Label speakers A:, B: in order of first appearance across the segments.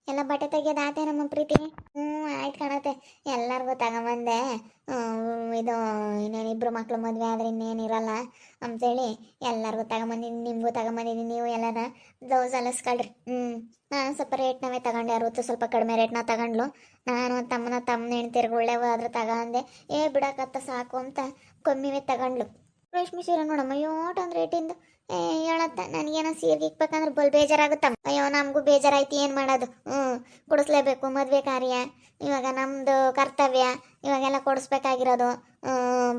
A: ಎಲ್ಲ ಬಟ್ಟೆ ತೆಗಿಯೋದು ಆತೆ ನಮ್ಮ ಪ್ರೀತಿ. ಆಯ್ತು ಕಾಣತ್ತೆ. ಎಲ್ಲರಿಗೂ ತಗೊಂಬಂದೆ. ಇದು ಇನ್ನೇನು ಇಬ್ರು ಮಕ್ಳು ಮದುವೆ ಆದ್ರೆ ಇನ್ನೇನಿರಲ್ಲ ಅಂತೇಳಿ ಎಲ್ಲರಿಗೂ ತಗೊಂಬಂದಿದ್ದೀನಿ. ನಿಮಗೂ ತಗೊಂಬಂದಿದ್ದೀನಿ. ನೀವು ಎಲ್ಲನ ಬ್ಲೌಸ್ ಹೊಲಿಸ್ಕೊಳ್ರಿ. ನಾನು ಸ್ವಲ್ಪ ರೇಟ್ನವೇ ತಗೊಂಡೆ. ಅರುವತ್ತು ಸ್ವಲ್ಪ ಕಡಿಮೆ ರೇಟ್ನ ತಗೊಂಡ್ಲು. ನಾನು ತಮ್ಮನ ಹೆಣ್ತಿರ್ಗೆ ಒಳ್ಳೆವ ಆದ್ರೆ ತಗೊಂಡೆ. ಬಿಡಕತ್ತ ಸಾಕು ಅಂತ ಕಮ್ಮಿವೇ ತಗೊಂಡ್ಲು. ರೇಷ್ಮೆ ಸೀರೆ ನೋಡಮ್ಮ, ಯೋಟೊಂದು ರೇಟಿಂದು ಹೇಳತ್ತ. ನನಗೇನೋ ಸೀರೆಗೆ ಇಕ್ಬೇಕಂದ್ರೆ ಬಲ್ ಬೇಜಾರಾಗುತ್ತಮ್ಮ. ಅಯ್ಯೋ ನಮಗೂ ಬೇಜಾರಾಯ್ತು, ಏನು ಮಾಡೋದು. ಕೊಡಿಸ್ಲೇಬೇಕು, ಮದುವೆ ಕಾರ್ಯ ಇವಾಗ ನಮ್ಮದು ಕರ್ತವ್ಯ. ಇವಾಗೆಲ್ಲ ಕೊಡಿಸ್ಬೇಕಾಗಿರೋದು.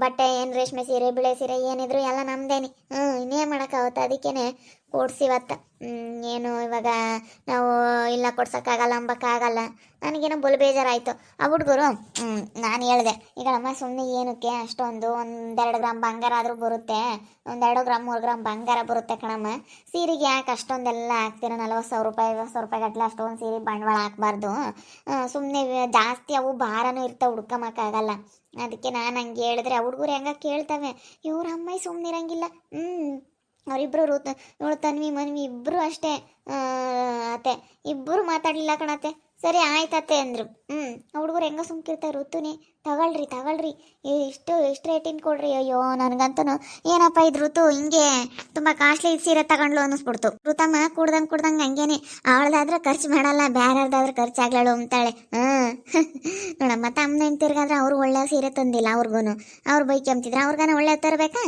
A: ಬಟ್ಟೆ ಏನು ರೇಷ್ಮೆ ಸೀರೆ ಬಿಳೆ ಸೀರೆ ಏನಿದ್ರು ಎಲ್ಲ ನಮ್ದೇನಿ. ಇನ್ನೇನು ಮಾಡೋಕ್ಕಾಗುತ್ತೆ. ಅದಕ್ಕೇನೆ ಕೊಡ್ಸಿವತ್ತ. ಏನು ಇವಾಗ ನಾವು ಇಲ್ಲ ಕೊಡ್ಸೋಕ್ಕಾಗಲ್ಲ ಅಂಬಕ್ಕಾಗಲ್ಲ. ನನಗೇನೋ ಬಲು ಬೇಜಾರಾಯಿತು. ಆ ಹುಡುಗರು ನಾನು ಹೇಳಿದೆ, ಈಗ ನಮ್ಮ ಸುಮ್ಮನೆ ಏನಕ್ಕೆ ಅಷ್ಟೊಂದು 1-2 ಗ್ರಾಮ್ ಬಂಗಾರ ಆದರೂ ಬರುತ್ತೆ, 1-2 ಗ್ರಾಮ್ 3 ಗ್ರಾಮ್ ಬಂಗಾರ ಬರುತ್ತೆ ಕಣಮ್ಮ. ಸೀರೆಗೆ ಯಾಕೆ ಅಷ್ಟೊಂದೆಲ್ಲ ಹಾಕ್ತೀರ? 40,000 ರೂಪಾಯಿ 50,000 ರೂಪಾಯಿ ಗಟ್ಟಲೆ ಅಷ್ಟೊಂದು ಸೀರೆ ಬಂಡವಾಳ ಹಾಕ್ಬಾರ್ದು. ಸುಮ್ಮನೆ ಜಾಸ್ತಿ ಅವು ಭಾರನೂ ಇರ್ತಾವೆ, ಹುಡ್ಕೊಂಬಕ್ಕಾಗಲ್ಲ. ಅದಕ್ಕೆ ನಾನು ಹಂಗೆ ಹೇಳಿದ್ರೆ ಹುಡುಗರು ಹೆಂಗ ಕೇಳ್ತವೆ. ಇವ್ರ ಅಮ್ಮ ಸುಮ್ಮನಿರಂಗಿಲ್ಲ. ಅವರಿಬ್ಬರು ಇವಳು ತನ್ವಿ ಮನ್ವಿ ಇಬ್ಬರು ಅಷ್ಟೇ. ಅತ್ತೆ ಇಬ್ಬರು ಮಾತಾಡಲಿಲ್ಲ ಕಣತ್ತೆ. ಸರಿ ಆಯ್ತತ್ತೆ ಅಂದರು. ಹುಡುಗರು ಹೆಂಗ ಸುಮ್ಕಿರ್ತಾರೆ. ಋತುನೇ ತಗೊಳ್ರಿ ಎಷ್ಟು ರೇಟಿನ ಕೊಡ್ರಿ. ಅಯ್ಯೋ ನನಗಂತೂ ಏನಪ್ಪ ಇದು ಋತು ಹಿಂಗೆ ತುಂಬ ಕಾಸ್ಟ್ಲಿ ಸೀರೆ ತಗೊಂಡ್ಲು ಅನ್ನಿಸ್ಬಿಡ್ತು. ಋತಮ್ಮ ಕುಡ್ದಂಗೆ ಹಂಗೇನೆ ಅವಳದಾದ್ರೆ ಖರ್ಚು ಮಾಡಲ್ಲ, ಬೇರೆಯವ್ರದಾದ್ರೆ ಖರ್ಚಾಗ್ಲಳು ಅಂತಾಳೆ. ನೋಡಮ್ಮ ತಮ್ಮ ನೆಂತಿರ್ಗಾದ್ರೆ ಅವ್ರು ಒಳ್ಳೆ ಸೀರೆ ತಂದಿಲ್ಲ ಅವ್ರಿಗೂ. ಅವ್ರು ಬೈಕ್ ಅಂತಿದ್ರೆ ಅವ್ರಿಗಾನ ಒಳ್ಳೆ ತರಬೇಕಾ?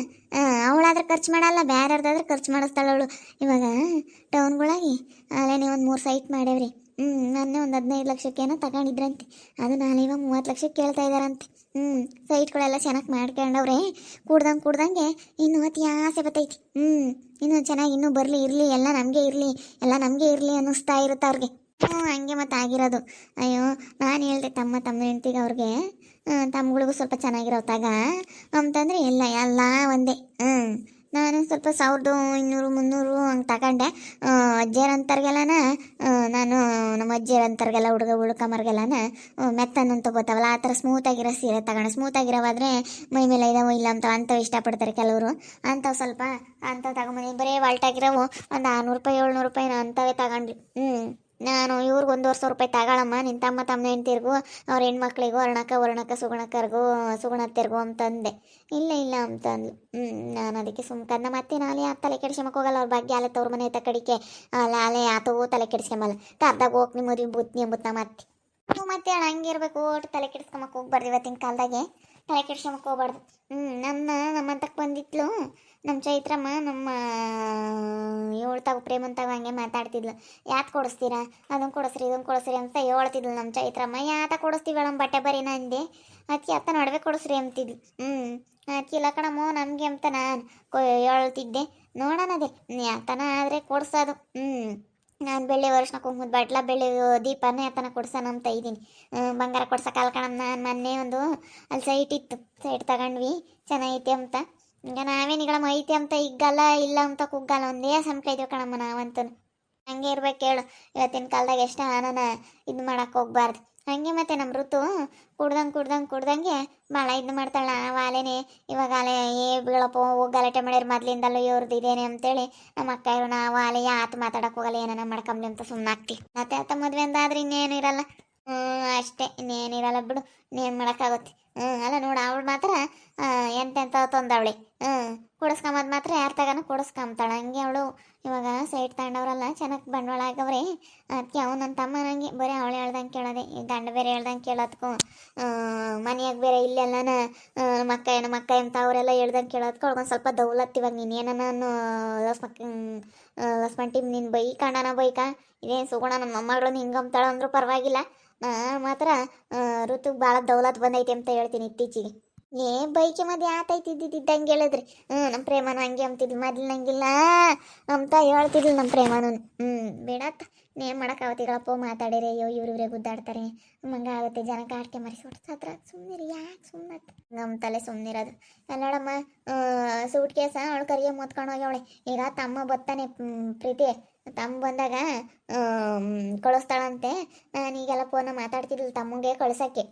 A: ಅವಳಾದ್ರೆ ಖರ್ಚು ಮಾಡಲ್ಲ, ಬೇರೆಯವ್ರದಾದ್ರೆ ಖರ್ಚು ಮಾಡಿಸ್ತಾಳೆ ಅವಳು. ಇವಾಗ ಟೌನ್ಗಳಾಗಿ ಅಲ್ಲೇ ಒಂದು 3 ಸೈಟ್ ಮಾಡೇವ್ರಿ. ಮೊನ್ನೆ ಒಂದು 15 ಲಕ್ಷಕ್ಕೇನೋ ತಗೊಂಡಿದ್ರಂತೆ. ಅದು ನಾಳೆ ಇವಾಗ 30 ಲಕ್ಷಕ್ಕೆ ಕೇಳ್ತಾ ಇದ್ದಾರಂತೆ. ಸೈಟ್ಗಳೆಲ್ಲ ಚೆನ್ನಾಗಿ ಮಾಡ್ಕೊಂಡವ್ರೆ. ಕೂಡ್ದಂಗೆ ಇನ್ನೂ ಅತಿ ಆಸೆ ಬತ್ತೈತಿ. ಇನ್ನೂ ಚೆನ್ನಾಗಿ ಇನ್ನೂ ಬರಲಿ ಇರಲಿ, ಎಲ್ಲ ನಮಗೆ ಇರಲಿ ಅನ್ನಿಸ್ತಾ ಇರುತ್ತೆ ಅವ್ರಿಗೆ. ಹಂಗೆ ಮತ್ತೆ ಆಗಿರೋದು. ಅಯ್ಯೋ ನಾನು ಹೇಳ್ದೆ ತಮ್ಮ ಹೆಂಡ್ತಿಗೆ ಅವ್ರಿಗೆ, ತಮ್ಮಗಳಿಗೂ ಸ್ವಲ್ಪ ಚೆನ್ನಾಗಿರೋ ತಗ ಅಂತಂದರೆ ಎಲ್ಲ ಒಂದೇ. ನಾನು ಸ್ವಲ್ಪ 1,200-300 ಹಂಗೆ ತಗೊಂಡೆ. ಅಜ್ಜಿಯರಂತರ್ಗೆಲ್ಲನ ನಾನು ನಮ್ಮ ಅಜ್ಜಿಯರಂತರ್ಗೆಲ್ಲ ಉಳ್ಕಮರ್ಗೆಲ್ಲನ ಮೆತ್ತನಂತ ತಗೋತಾವಲ್ಲ ಆ ಥರ ಸ್ಮೂತಾಗಿರೋ ಸೀರೆ ತಗೊಂಡೆ. ಸ್ಮೂತಾಗಿರೋವಾದರೆ ಮೈ ಮೇಲೆ ಇದಾವೋ ಇಲ್ಲ ಅಂಥವು ಇಷ್ಟಪಡ್ತಾರೆ ಕೆಲವರು. ಅಂಥವು ಸ್ವಲ್ಪ ಅಂಥವು ತಗೊಂಬಂದು ಬರೀ ವಾಲ್ಟಾಗಿರೋವು ಒಂದು 600 ರೂಪಾಯಿ 700 ರೂಪಾಯಿ ಅಂಥವೇ ತಗೊಂಡ್ವಿ. ನಾನು ಇವ್ರಿಗೆ 1,500 ರೂಪಾಯಿ ತಗೊಳಮ್ಮ, ನಿನ್ನ ತಮ್ಮ ಹೆಂಡ್ತಿರ್ಗೂ ಅವ್ರ ಹೆಣ್ಮಕ್ಳಿಗೂ ವರ್ಣಕ ಸುಗುಣತ್ತಿರ್ಗೂ ಅಂತಂದೆ. ಇಲ್ಲ ಅಂತಂದ್ಲು. ನಾನು ಅದಕ್ಕೆ ಸುಮ್ಕಂದ. ಮತ್ತೆ ನಾಳೆ ಆ ತಲೆ ಕೆಡ್ಸ್ಕೊಂಬಕ್ಕೆ ಹೋಗಲ್ಲ. ಅವ್ರ ಬಗ್ಗೆ ಅಲೆ ತವ್ರ ಮನೆ ಕಡಿಕೆ ಅಲೆ ಆತವು ತಲೆ ಕೆಡ್ಸ್ಕೊಂಬಲ್ಲ. ಕರ್ದಾಗ ಹೋಗಿ ಮದುವೆ ಬುತ್ನಿ ಅಂಬುತ್ತ ಮತ್ತೆ ಹಂಗಿರ್ಬೇಕು. ಒಟ್ಟು ತಲೆ ಕೆಡ್ಸ್ಕೊಂಬಕ್ಕೆ ಹೋಗ್ಬಾರ್ದು. ಇವತ್ತಿನ ಕಾಲದಾಗೆ ತಲೆ ಕೆಡ್ಸ್ಕೊಂಬಕ್ಕೆ ಹೋಗ್ಬಾರ್ದು. ನಮ್ಮಂತಕ್ಕೆ ಬಂದಿತ್ಲು ನಮ್ಮ ಚೈತ್ರಮ್ಮ. ನಮ್ಮ ಹೇಳ್ತಾಗ ಪ್ರೇಮಂತಾಗ ಹಂಗೆ ಮಾತಾಡ್ತಿದ್ಲು. ಯಾಕೆ ಕೊಡಿಸ್ತೀರಾ, ಅದನ್ನು ಕೊಡಿಸ್ರಿ ಅಂತ ಹೇಳ್ತಿದ್ಲು ನಮ್ಮ ಚೈತ್ರಮ್ಮ. ಯಾತ ಕೊಡಿಸ್ತೀವಿ ನಮ್ಮ ಬಟ್ಟೆ ಬರೀನ ಅಂದೆ. ಅದಕ್ಕೆ ಅತ್ತ ನಡುವೆ ಕೊಡಿಸ್ರಿ ಅಂತಿದ್ಲು. ಅದಕ್ಕೆ ಇಲ್ಲ ಕಣಮ್ಮೋ ನಮಗೆ ಅಂತ ನಾನು ಹೇಳ್ತಿದ್ದೆ. ನೋಡೋಣ ಅದೇ ಯಾತನ ಆದರೆ ಕೊಡ್ಸೋದು. ನಾನು ಬೆಳ್ಳಿ ವರ್ಷನ ಕುಂಕುಮದ ಬಟ್ಲ ಬೆಳ್ಳಿ ದೀಪನೇ ಆತನ ಕೊಡ್ಸೋಣ ಅಂತ ಇದ್ದೀನಿ. ಬಂಗಾರ ಕೊಡ್ಸೋಕ್ಕಲ್ಲ ಕಣಮ್ಮ. ನಾನು ಮೊನ್ನೆ ಒಂದು ಅಲ್ಲಿ ಸೈಟ್ ಇತ್ತು, ಸೈಟ್ ತಗೊಂಡ್ವಿ ಚೆನ್ನಾಗೈತೆ ಅಂತ. ಈಗ ನಾವೇನಿಗಳಮ್ಮ ಐತೆ ಅಂತ ಇಗ್ಗಲ್ಲ ಇಲ್ಲ ಅಂತ ಕುಗ್ಗಲ್ಲ, ಒಂದೇ ಸಮಕ ಇದೀವಿ ಕಣಮ್ಮ ನಾವಂತೂ. ಹಂಗೆ ಇರ್ಬೇಕು ಹೇಳು. ಇವತ್ತಿನ ಕಾಲದಾಗ ಎಷ್ಟು ಆನನ ಇದು ಮಾಡಕ್ಕೆ ಹೋಗ್ಬಾರ್ದು. ಹಂಗೆ ಮತ್ತೆ ನಮ್ಮ ಋತು ಕುಡ್ದಂಗೆ ಭಾಳ ಇದು ಮಾಡ್ತಾಳೆ. ವಾಲೆನೇ ಇವಾಗ ಅಲೆ ಬೀಳಪ್ಪ ಹೋಗಿ ಗಲಾಟೆ ಮಾಡ್ಯಾರ ಮೊದ್ಲಿಂದಲೂ ಇವ್ರದ್ದು ಇದೇನೆ ಅಂತೇಳಿ ನಮ್ಮ ಅಕ್ಕ ಇವರು ನಾವು ಅಲೆ ಯಾತು ಮಾತಾಡಕ್ಕೆ ಹೋಗಲ್ಲ, ಏನಾನ ಮಾಡ್ಕೊಂಬ್ಲಿ ಅಂತ ಸುಮ್ಮನಾಗ್ತಿ. ಮತ್ತೆ ಮದುವೆ ಅಂದಾದ್ರೆ ಇನ್ನೇನು ಇರಲ್ಲ. ಅಷ್ಟೇ, ಇನ್ನೇನಿರಲ್ಲ ಬಿಡು. ಇನ್ನೇನು ಮಾಡೋಕ್ಕಾಗುತ್ತೆ. ಅಲ್ಲ ನೋಡು ಅವಳು ಮಾತ್ರ ಎಂತೆಂಥ ತಂದವಳೆ. ಕೊಡಿಸ್ಕೊಂಬದು ಮಾತ್ರ ಯಾರು ತಗೋನ ಕೊಡಿಸ್ಕೊಂತಾಳೆ. ಹಂಗೆ ಅವಳು ಇವಾಗ ಸೈಟ್ ತಗೊಂಡವ್ರಲ್ಲ ಚೆನ್ನಾಗಿ ಬಂಡವಾಳ ಆಗವ್ರೆ. ಅದಕ್ಕೆ ಅವ್ನು ನನ್ನ ತಮ್ಮ ನನಗೆ ಬರೀ ಅವಳು ಹೇಳ್ದಂಗೆ ಕೇಳೋದೆ. ಈ ಗಂಡ ಬೇರೆ ಹೇಳ್ದಂಗೆ ಕೇಳೋದಕ್ಕೂ ಮನೆಯಾಗ ಬೇರೆ ಇಲ್ಲೆಲ್ಲನ ಮಕ್ಕ ಅಂತ ಅವರೆಲ್ಲ ಹೇಳ್ದಂಗೆ ಕೇಳೋದಕ್ಕೆ ಅವ್ಳಿಗೊಂದು ಸ್ವಲ್ಪ ದೌಲತ್. ಇವಾಗ ನೀನೇನ ನಾನು ಲಸ್ಮನ್ ಟೀಮ್ ನೀನು ಬೈಕಂಡನ ಇದೇನು ಸುಗುಣ ನನ್ನ ಮೊಮ್ಮಗಳು ಹಿಂಗಂತಾಳ ಅಂದ್ರೂ ಪರವಾಗಿಲ್ಲ. ಮಾತ್ರ ಋತುಗೆ ಭಾಳ ದೌಲತ್ ಬಂದೈತೆ ಅಂತ ಹೇಳ್ತೀನಿ ಇತ್ತೀಚೆಗೆ. ಬೈಕೆ ಮದುವೆ ಆತೈತಿದ್ದಂಗೆ ಹೇಳಿದ್ರಿ. ನಮ್ಮ ಪ್ರೇಮನು ಹಂಗೆ ಅಂತಿದ್ಲು, ಮೊದ್ಲು ನಂಗಿಲ್ಲ ಅಂತ ಹೇಳ್ತಿದ್ಲು ನಮ್ಮ ಪ್ರೇಮನು. ಬೇಡತ್ತ ನೇಮ್ ಮಾಡೋಕ್ಕಾಗತ್ತೀಗಳಪ್ಪ ಮಾತಾಡಿರಿ. ಅಯ್ಯೋ ಇವ್ರಿವ್ರೆ ಗುದ್ದಾಡ್ತಾರೆ ಮಂಗ ಆಗುತ್ತೆ, ಜನಕ್ಕೆ ಆಡ್ಕೆ ಮರಿಸೋಟ್ಟು ಹತ್ರ ಸುಮ್ಮನಿರಿ. ಯಾಕೆ ಸುಮ್ಮನೆ ನಮ್ಮ ತಲೆ ಸುಮ್ಮನಿರೋದು. ಅಲ್ಲೋಡಮ್ಮ ಸೂಟ್ ಕೇಸ ಅವಳು ಕರಿಯ ಮೊತ್ಕೊಂಡು ಹೋಗ್ಯವಳೆ. ಈಗ ತಮ್ಮ ಬತ್ತಾನೆ ಪ್ರೀತಿ, ತಮ್ಮ ಬಂದಾಗ ಕಳಿಸ್ತಾಳಂತೆ. ನಾನೀಗೆಲ್ಲ ಫೋನ ಮಾತಾಡ್ತಿದ್ಲು ತಮ್ಮಂಗೆ ಕಳ್ಸೋಕ್ಕೆ.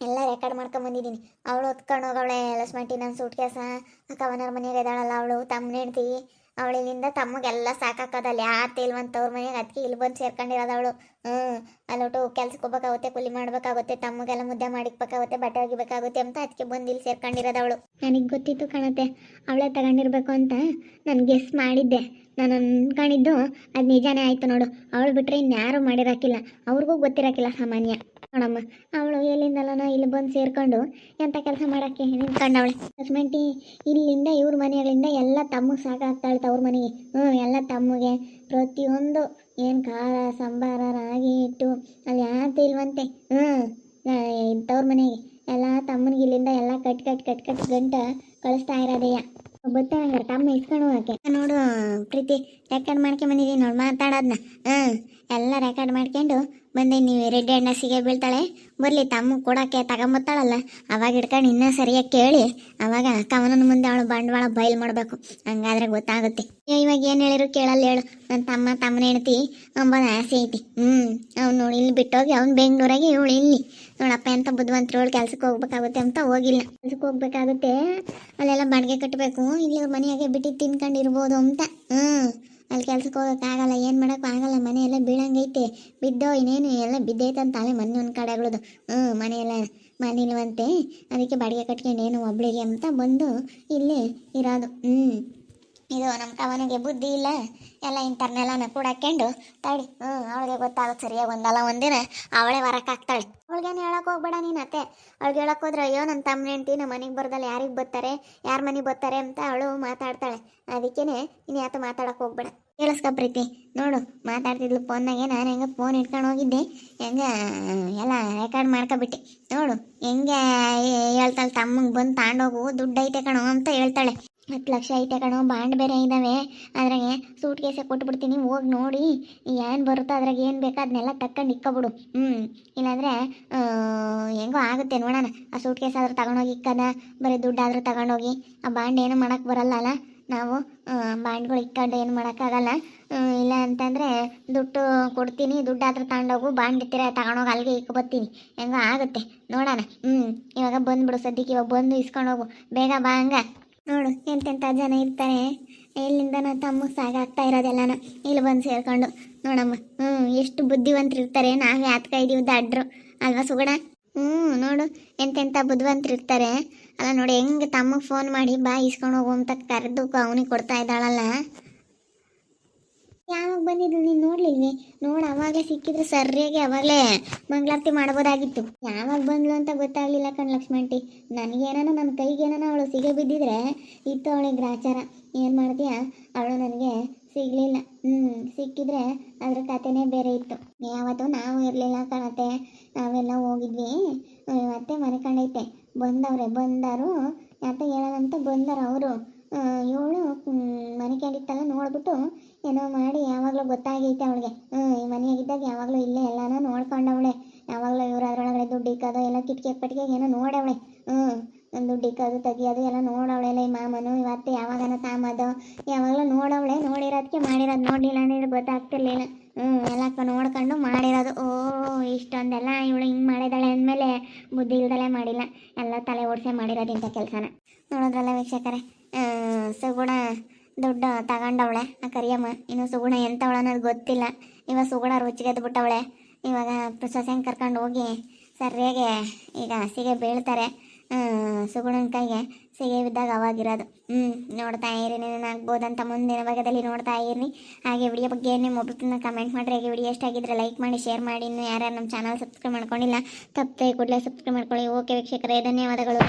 A: ಎಲ್ಲ ರೆಕಾರ್ಡ್ ಮಾಡ್ಕೊಂಬಂದಿದ್ದೀನಿ. ಅವಳು ಹೊತ್ಕೊಂಡು ಹೋಗವಳೆ ಲಕ್ಷ್ಮಂಟಿ ನನ್ನ ಸೂಟ್ ಕೇಸ. ಕವನರ ಮನೆಯಾಗ ಇದ್ದಾಳಲ್ಲ ಅವಳು ತಮ್ಮ ಹೆಂಡ್ತಿ, ಅವಳಿಂದ ತಮ್ಮಗೆಲ್ಲ ಸಾಕಾಕದಲ್ಲಿ ಯಾರು ಇಲ್ವಂತವ್ರ ಮನೆಗೆ ಅದಕ್ಕೆ ಇಲ್ಲಿ ಬಂದು ಸೇರ್ಕೊಂಡಿರೋದು ಅವಳು. ಅಲ್ಲೊಟ್ಟು ಕೆಲ್ಸಕ್ಕೆ ಹೋಗ್ಬೇಕಾಗುತ್ತೆ, ಕೂಲಿ ಮಾಡ್ಬೇಕಾಗುತ್ತೆ, ತಮ್ಮಗೆಲ್ಲ ಮುದ್ದೆ ಮಾಡಿಕ್ಬೇಕಾಗುತ್ತೆ, ಬಟ್ಟೆ ಒಗಿಬೇಕಾಗುತ್ತೆ ಅಂತ ಅದಕ್ಕೆ ಬಂದು ಇಲ್ಲಿ ಸೇರ್ಕೊಂಡಿರೋದು ಅವಳು. ನನಗೆ ಗೊತ್ತಿತ್ತು ಕಣತೆ ಅವಳೇ ತಗೊಂಡಿರ್ಬೇಕು ಅಂತ ನಾನು ಗೆಸ್ ಮಾಡಿದ್ದೆ. ನಾನು ಅನ್ಕೊಂಡಿದ್ದು ಅದು ನಿಜಾನೇ ಆಯಿತು ನೋಡು. ಅವಳು ಬಿಟ್ಟರೆ ಇನ್ಯಾರೂ ಮಾಡಿರಾಕಿಲ್ಲ, ಅವ್ರಿಗೂ ಗೊತ್ತಿರಾಕಿಲ್ಲ ಸಾಮಾನ್ಯ ನೋಡಮ್ಮ. ಅವಳು ಎಲ್ಲಿಂದಲ್ಲ ಇಲ್ಲಿ ಬಂದು ಸೇರ್ಕೊಂಡು ಎಂಥ ಕೆಲಸ ಮಾಡೋಕ್ಕೆ ನಿಂತ್ಕೊಂಡವಳೆ. ಹಸ್ಮೆಂಟಿ ಇಲ್ಲಿಂದ ಇವ್ರ ಮನೆಗಳಿಂದ ಎಲ್ಲ ತಮ್ಮಗೆ ಸಾಕಾಗ್ತಾಳೆ ತವ್ರ ಮನೆಗೆ. ಎಲ್ಲ ತಮ್ಮಗೆ ಪ್ರತಿಯೊಂದು ಏನು ಖಾರ ಸಾಂಬಾರ ರಾಗಿ ಇಟ್ಟು ಅಲ್ಲಿ ಯಾತ ಇಲ್ವಂತೆ. ತವ್ರ ಮನೆಗೆ ಎಲ್ಲ ತಮ್ಮನಿಗೆ ಇಲ್ಲಿಂದ ಎಲ್ಲ ಕಟ್ ಗಂಟ ಕಳಿಸ್ತಾ ಇರೋದಯ್ಯ. ಗೊತ್ತಾಗಂಗಾರ ತಮ್ಮ ಇಸ್ಕೊಂಡು ಹೋಗಕ್ಕೆ. ನೋಡು ಪ್ರೀತಿ, ರೆಕಾರ್ಡ್ ಮಾಡ್ಕೊಂಡು ಬಂದಿದ್ದೀನಿ ನೋಡು ಮಾತಾಡೋದನ್ನ. ಎಲ್ಲ ರೆಕಾರ್ಡ್ ಮಾಡ್ಕೊಂಡು ಬಂದೆ. ನೀವು ರೆಡ್ಡಿ ಅಣ್ಣ ಸಿಗೆ ಬೀಳ್ತಾಳೆ, ಬರಲಿ ತಮ್ಮ ಕೊಡೋಕ್ಕೆ ತಗೊಂಬತ್ತಾಳಲ್ಲ, ಅವಾಗ ಹಿಡ್ಕೊಂಡು ಇನ್ನೂ ಸರಿಯಾಗಿ ಕೇಳಿ ಅವಾಗ ಕವನನ ಮುಂದೆ ಅವಳು ಬಂಡವಾಳ ಬಯಲು ಮಾಡಬೇಕು. ಹಂಗಾದ್ರೆ ಗೊತ್ತಾಗುತ್ತೆ. ಇವಾಗ ಏನು ಹೇಳಿರು ಕೇಳಲ್ಲ ಹೇಳು. ನನ್ನ ತಮ್ಮನ ಹೆಣ್ತಿ ಅಂಬೋದ ಆಸೆ ಐತಿ. ಅವ್ನು ನೋಡಿ ಇಲ್ಲಿ ಬಿಟ್ಟೋಗಿ ಅವ್ನು ಬೆಂಗಳೂರಾಗೆ ಇವಳು ಇಲ್ಲಿ ನೋಡಪ್ಪ ಎಂತ ಬುದ್ಧಿವಂತರು. ಕೆಲ್ಸಕ್ಕೆ ಹೋಗ್ಬೇಕಾಗುತ್ತೆ ಅಂತ ಹೋಗಿಲ್ಲ. ಕೆಲ್ಸಕ್ಕೆ ಹೋಗ್ಬೇಕಾಗುತ್ತೆ, ಅಲ್ಲೆಲ್ಲ ಬಾಡಿಗೆ ಕಟ್ಟಬೇಕು, ಇಲ್ಲಿ ಮನೆಯಾಗೆ ಬಿಟ್ಟು ತಿನ್ಕೊಂಡಿರ್ಬೋದು ಅಂತ. ಅಲ್ಲಿ ಕೆಲ್ಸಕ್ಕೆ ಹೋಗೋಕ್ಕಾಗಲ್ಲ, ಏನು ಮಾಡೋಕ್ಕೂ ಆಗಲ್ಲ. ಮನೆಯೆಲ್ಲ ಬೀಳಂಗೈತೆ, ಬಿದ್ದೋ ಇನ್ನೇನು ಎಲ್ಲ ಬಿದ್ದೈತೆ ಅಂತ ಅಲ್ಲೇ ಮೊನ್ನೆ ಒಂದು ಕಡೆಗಳದು. ಮನೆಯೆಲ್ಲ ಮನೆ ಇಲ್ವಂತೆ, ಅದಕ್ಕೆ ಬಾಡಿಗೆ ಕಟ್ಕೊಂಡು ಏನು ಒಬ್ಳಿಗೆ ಅಂತ ಬಂದು ಇಲ್ಲಿ ಇರೋದು. ಇದು ನಮ್ಮ ಕವನಿಗೆ ಬುದ್ಧಿ ಇಲ್ಲ, ಎಲ್ಲ ಇಂಥರ್ನೆಲ್ಲ ಕೂಡ ಹಾಕ್ಕೊಂಡು ತಡಿ. ಅವಳಿಗೆ ಗೊತ್ತಾಗುತ್ತೆ ಸರಿಯಾಗಿ. ಒಂದಿನ ಅವಳೇ ಹೊರಕ್ಕಾಗ್ತಾಳೆ. ಅವಳಿಗೇನು ಹೇಳಕ್ಕೆ ಹೋಗ್ಬೇಡ ನೀನು ಅತ್ತೆ. ಅವಳಿಗೆ ಹೇಳಕ್ಕೆ ಹೋದ್ರೆ ಅಯ್ಯೋ ನನ್ನ ತಮ್ಮನ ಹೆಂಡ್ತಿ ನಮ್ಮ ಮನೆಗೆ ಬರ್ದಲ್ಲ, ಯಾರಿಗೆ ಬರ್ತಾರೆ, ಯಾರ ಮನೆಗೆ ಬರ್ತಾರೆ ಅಂತ ಅವಳು ಮಾತಾಡ್ತಾಳೆ. ಅದಕ್ಕೇನೆ ನೀನು ಯಾತ ಮಾತಾಡೋಕೆ ಹೋಗ್ಬೇಡ. ಕೇಳಿಸ್ಕೊ ಪ್ರೀತಿ, ನೋಡು ಮಾತಾಡ್ತಿದ್ಲು ಫೋನ್ನಾಗೆ. ನಾನು ಹೆಂಗೆ ಫೋನ್ ಇಟ್ಕೊಂಡು ಹೋಗಿದ್ದೆ, ಹೆಂಗೆ ಎಲ್ಲ ರೆಕಾರ್ಡ್ ಮಾಡ್ಕೊಬಿಟ್ಟೆ. ನೋಡು ಹೆಂಗೆ ಹೇಳ್ತಾಳೆ, ತಮ್ಮಂಗೆ ಬಂದು ತಾಂಡೋಗು ದುಡ್ಡು ಐತೆ ಕಣೋ ಅಂತ ಹೇಳ್ತಾಳೆ. 10 ಲಕ್ಷ ಐತೆ ಕಣೋ, ಬಾಂಡ್ ಬೇರೆ ಇದ್ದಾವೆ, ಅದ್ರಾಗೆ ಸೂಟ್ ಕೇಸೆ ಕೊಟ್ಬಿಡ್ತೀನಿ, ಹೋಗಿ ನೋಡಿ ಏನು ಬರುತ್ತೋ ಅದ್ರಾಗ ಏನು ಬೇಕೋ ಅದನ್ನೆಲ್ಲ ತಕ್ಕೊಂಡು ಇಕ್ಕೊಬಿಡು. ಇಲ್ಲಾಂದರೆ ಹೆಂಗೋ ಆಗುತ್ತೆ ನೋಡೋಣ. ಆ ಸೂಟ್ ಕೇಸ್ ಆದ್ರೂ ತಗೊಂಡೋಗಿ ಇಕ್ಕದ, ಬರೀ ದುಡ್ಡಾದರೂ ತಗೊಂಡೋಗಿ. ಆ ಬಾಂಡ್ ಏನು ಮಾಡೋಕ್ಕೆ ಬರಲ್ಲ ಅಲ್ಲ, ನಾವು ಬಾಂಡ್ಗಳು ಇಕ್ಕೊಂಡು ಏನು ಮಾಡೋಕ್ಕಾಗಲ್ಲ. ಇಲ್ಲ ಅಂತಂದರೆ ದುಡ್ಡು ಕೊಡ್ತೀನಿ, ದುಡ್ಡಾದ್ರೂ ತಗೊಂಡೋಗು, ಬಾಂಡ್ ಇರ್ತೀರ ತಗೊಂಡೋಗಿ ಅಲ್ಲಿಗೆ ಇಕ್ಕೊಬತ್ತೀನಿ, ಹೆಂಗೋ ಆಗುತ್ತೆ ನೋಡೋಣ. ಇವಾಗ ಬಂದುಬಿಡು ಸದ್ಯಕ್ಕೆ, ಇವಾಗ ಬಂದು ಇಸ್ಕೊಂಡೋಗು ಬೇಗ ಬಾ. ಹಂಗೆ ನೋಡು ಎಂತೆಂಥ ಜನ ಇರ್ತಾರೆ, ಎಲ್ಲಿಂದ ನಾವು ತಮ್ಮ ಸಾಗಾಗ್ತಾ ಇರೋದೆಲ್ಲನ ಇಲ್ಲಿ ಬಂದು ಸೇರ್ಕೊಂಡು. ನೋಡಮ್ಮ ಎಷ್ಟು ಬುದ್ಧಿವಂತರು ಇರ್ತಾರೆ, ನಾವೇ ಹತ್ಕ ಇದೀವಿ ದಡ್ರು ಅಲ್ವಾ ಸುಗಣ. ನೋಡು ಎಂತೆಂಥ ಬುದ್ಧಿವಂತರು ಇರ್ತಾರೆ ಅಲ್ಲ. ನೋಡಿ ಹೆಂಗೆ ತಮಗೆ ಫೋನ್ ಮಾಡಿ ಬಾ ಇಸ್ಕೊಂಡು ಹೋಗು ಅಂತ ಕರೆದು ಅವನಿಗೆ ಕೊಡ್ತಾ ಇದ್ದಾಳಲ್ಲ. ಯಾವಾಗ ಬಂದಿದ್ದು ನೀನು ನೋಡ್ಲಿಲ್ವಿ? ನೋಡು ಅವಾಗಲೇ ಸಿಕ್ಕಿದ್ರೆ ಸರಿಯಾಗಿ ಅವಾಗಲೇ ಮಂಗಳಾರತಿ ಮಾಡ್ಬೋದಾಗಿತ್ತು. ಯಾವಾಗ ಬಂದ್ಲು ಅಂತ ಗೊತ್ತಾಗ್ಲಿಲ್ಲ ಕಣ್ ಲಕ್ಷ್ಮಂಟಿ. ನನಗೇನಾನ ನನ್ನ ಕೈಗೇನಾನ ಅವಳು ಸಿಗೇ ಬಿದ್ದಿದ್ರೆ ಇತ್ತು ಅವಳಿಗೆ ಗ್ರಾಚಾರ. ಏನು ಮಾಡ್ತೀಯ, ಅವಳು ನನಗೆ ಸಿಗಲಿಲ್ಲ. ಸಿಕ್ಕಿದ್ರೆ ಅದ್ರ ಕತೆನೇ ಬೇರೆ ಇತ್ತು. ಯಾವತ್ತೂ ನಾವು ಇರಲಿಲ್ಲ ಕಣತೆ, ನಾವೆಲ್ಲ ಹೋಗಿದ್ವಿ. ಮತ್ತೆ ಮನೆ ಕಂಡೈತೆ ಬಂದಾರು ಯಾತ ಹೇಳೋದಂತ ಬಂದಾರ ಅವರು. ಇವಳು ಮನೆ ಕಂಡಿತ್ತಲ್ಲ, ನೋಡ್ಬಿಟ್ಟು ಏನೋ ಮಾಡಿ ಯಾವಾಗಲೂ ಗೊತ್ತಾಗೈತೆ ಅವಳಿಗೆ. ಈ ಮನೆಯಾಗಿದ್ದಾಗ ಯಾವಾಗಲೂ ಇಲ್ಲೇ ಎಲ್ಲಾನು ನೋಡ್ಕೊಂಡವಳೆ. ಯಾವಾಗಲೂ ಇವ್ರು ಅದರೊಳಗಡೆ ದುಡ್ಡು ಇಕ್ಕೋದು ಎಲ್ಲ ಕಿಟಕಿ ಪಟ್ಟಿಗೆ ಏನೋ ನೋಡವಳೆ. ದುಡ್ಡು ಇಕ್ಕೋದು ತೆಗಿಯೋದು ಎಲ್ಲ ನೋಡವಳೆಲ್ಲ. ಈ ಮಾಮನು ಇವತ್ತು ಯಾವಾಗನ ತಾಮದು ಯಾವಾಗಲೂ ನೋಡವಳೆ. ನೋಡಿರೋದಕ್ಕೆ ಮಾಡಿರೋದು, ನೋಡಲಿಲ್ಲ ಅಂದ್ರೆ ಗೊತ್ತಾಗ್ತಿರ್ಲಿಲ್ಲ. ಎಲ್ಲ ನೋಡ್ಕೊಂಡು ಮಾಡಿರೋದು. ಇಷ್ಟೊಂದೆಲ್ಲ ಇವಳು ಹಿಂಗೆ ಮಾಡಿದಾಳೆ ಅಂದಮೇಲೆ ಬುದ್ಧಿ ಇಲ್ದಲೇ ಮಾಡಿಲ್ಲ, ಎಲ್ಲ ತಲೆ ಓಡಿಸೇ ಮಾಡಿರೋದು ಇಂಥ ಕೆಲಸನ. ನೋಡೋದ್ರಲ್ಲ ವೀಕ್ಷಕರೇ, ಸುಗುಣ ದುಡ್ಡು ತಗೊಂಡವಳೆ ಆ ಕರಿಯಮ್ಮ. ಇನ್ನು ಸುಗುಣ ಎಂಥವಳ ಅನ್ನೋದು ಗೊತ್ತಿಲ್ಲ. ಇವಾಗ ಸುಗುಣ ರುಚಿಗೆದ್ದು ಬಿಟ್ಟವಳೆ. ಇವಾಗ ಸೊಸೆಂಗೆ ಕರ್ಕೊಂಡು ಹೋಗಿ ಸರಿಯಾಗಿ ಈಗ ಸಿಗೆ ಬೀಳ್ತಾರೆ. ಸುಗುಣನ ಕೈಗೆ ಸಿಗೆ ಬಿದ್ದಾಗ ಅವಾಗಿರೋದು. ನೋಡ್ತಾ ಇರಿ, ಏನೇನಾಗ್ಬೋದಂತ ಮುಂದಿನ ಭಾಗದಲ್ಲಿ ನೋಡ್ತಾ ಇರಿ. ಹಾಗೆ ವಿಡಿಯೋ ಬಗ್ಗೆ ನಿಮ್ಮ ಒಬ್ಬರನ್ನ ಕಮೆಂಟ್ ಮಾಡಿರಿ. ಹಾಗೆ ವಿಡಿಯೋ ಎಷ್ಟಾಗಿದ್ದರೆ ಲೈಕ್ ಮಾಡಿ, ಶೇರ್ ಮಾಡಿ. ಇನ್ನು ಯಾರ್ಯಾರು ನಮ್ಮ ಚಾನಲ್ ಸಬ್ಸ್ಕ್ರೈಬ್ ಮಾಡ್ಕೊಂಡಿಲ್ಲ ತಪ್ಪದೆ ಕೂಡಲೇ ಸಬ್ಸ್ಕ್ರೈಬ್ ಮಾಡ್ಕೊಳ್ಳಿ. ಓಕೆ ವೀಕ್ಷಕರೇ, ಧನ್ಯವಾದಗಳು.